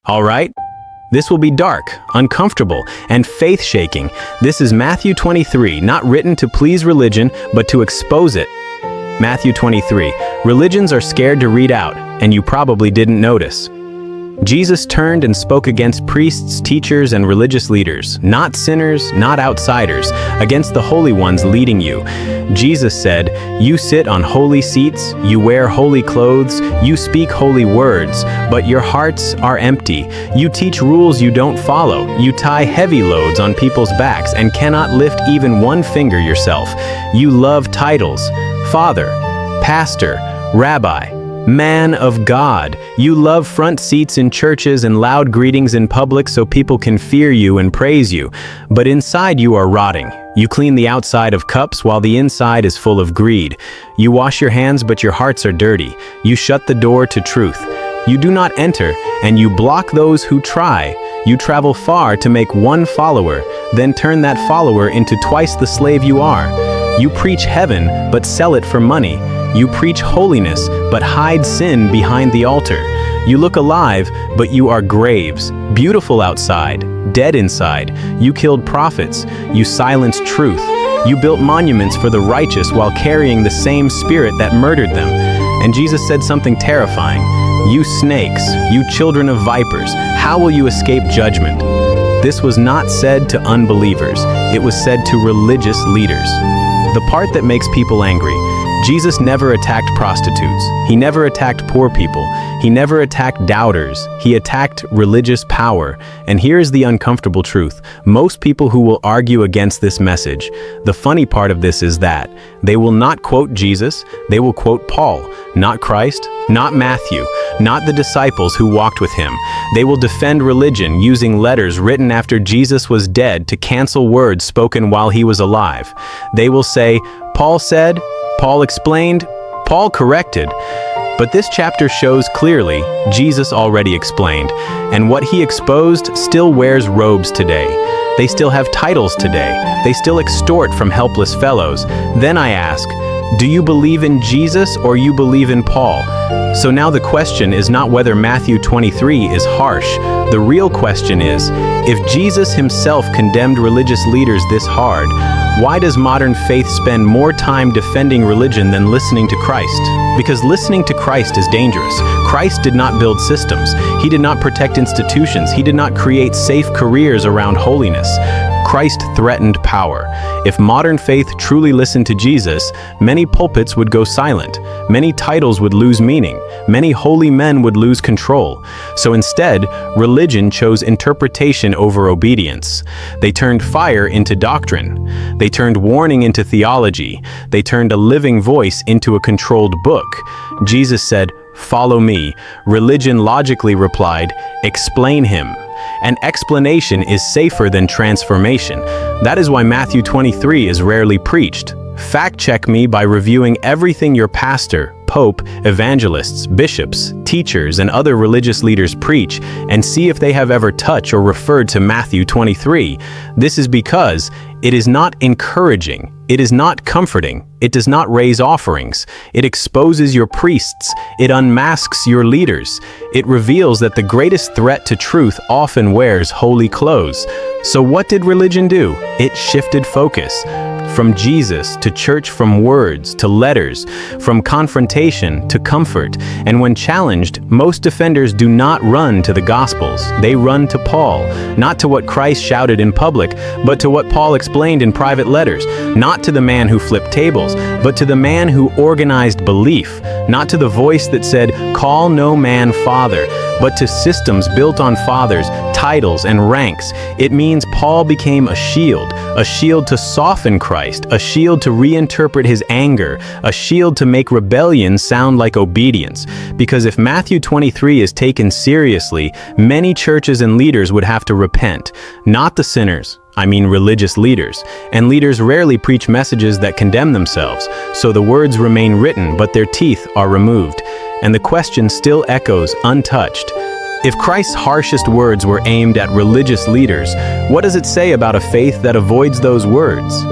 All right? This will be dark, uncomfortable, and faith-shaking. This is Matthew 23, not written to please religion, but to expose it. Matthew 23. Religions are scared to read out, and you probably didn't notice. Jesus turned and spoke against priests, teachers, and religious leaders, not sinners, not outsiders, against the holy ones leading you. Jesus said, "You sit on holy seats, you wear holy clothes, you speak holy words, but your hearts are empty. You teach rules you don't follow. You tie heavy loads on people's backs and cannot lift even one finger yourself. You love titles, Father, Pastor, Rabbi, Man of God. You love front seats in churches and loud greetings in public so people can fear you and praise you. But inside you are rotting. You clean the outside of cups while the inside is full of greed. You wash your hands but your hearts are dirty. You shut the door to truth. You do not enter, and you block those who try. You travel far to make one follower, then turn that follower into twice the slave you are. You preach heaven but sell it for money. You preach holiness, but hide sin behind the altar. You look alive, but you are graves, beautiful outside, dead inside. You killed prophets. You silenced truth. You built monuments for the righteous while carrying the same spirit that murdered them." And Jesus said something terrifying. "You snakes, you children of vipers, how will you escape judgment?" This was not said to unbelievers. It was said to religious leaders. The part that makes people angry: Jesus never attacked prostitutes. He never attacked poor people. He never attacked doubters. He attacked religious power. And here's the uncomfortable truth. Most people who will argue against this message, the funny part of this is that they will not quote Jesus, they will quote Paul, not Christ, not Matthew, not the disciples who walked with him. They will defend religion using letters written after Jesus was dead to cancel words spoken while he was alive. They will say, "Paul said," "Paul explained," "Paul corrected." But this chapter shows clearly Jesus already explained, and what he exposed still wears robes today. They still have titles today. They still extort from helpless fellows. Then I ask, do you believe in Jesus or you believe in Paul? So now the question is not whether Matthew 23 is harsh. The real question is, if Jesus himself condemned religious leaders this hard, why does modern faith spend more time defending religion than listening to Christ? Because listening to Christ is dangerous. Christ did not build systems. He did not protect institutions. He did not create safe careers around holiness. Christ threatened power. If modern faith truly listened to Jesus, many pulpits would go silent. Many titles would lose meaning. Many holy men would lose control. So instead, religion chose interpretation over obedience. They turned fire into doctrine. They turned warning into theology. They turned a living voice into a controlled book. Jesus said, "Follow me." Religion logically replied, "Explain him." And explanation is safer than transformation. That is why Matthew 23 is rarely preached. Fact-check me by reviewing everything your pastor, pope, evangelists, bishops, teachers, and other religious leaders preach, and see if they have ever touched or referred to Matthew 23. This is because it is not encouraging. It is not comforting. It does not raise offerings. It exposes your priests. It unmasks your leaders. It reveals that the greatest threat to truth often wears holy clothes. So what did religion do? It shifted focus. From Jesus to church, from words to letters, from confrontation to comfort. And when challenged, most defenders do not run to the Gospels. They run to Paul, not to what Christ shouted in public, but to what Paul explained in private letters. Not to the man who flipped tables, but to the man who organized belief. Not to the voice that said, "Call no man father," but to systems built on fathers, titles, and ranks. It means Paul became a shield to soften Christ, a shield to reinterpret his anger, a shield to make rebellion sound like obedience. Because if Matthew 23 is taken seriously, many churches and leaders would have to repent. Not the sinners, I mean religious leaders. And leaders rarely preach messages that condemn themselves, so the words remain written, but their teeth are removed. And the question still echoes untouched. If Christ's harshest words were aimed at religious leaders, what does it say about a faith that avoids those words?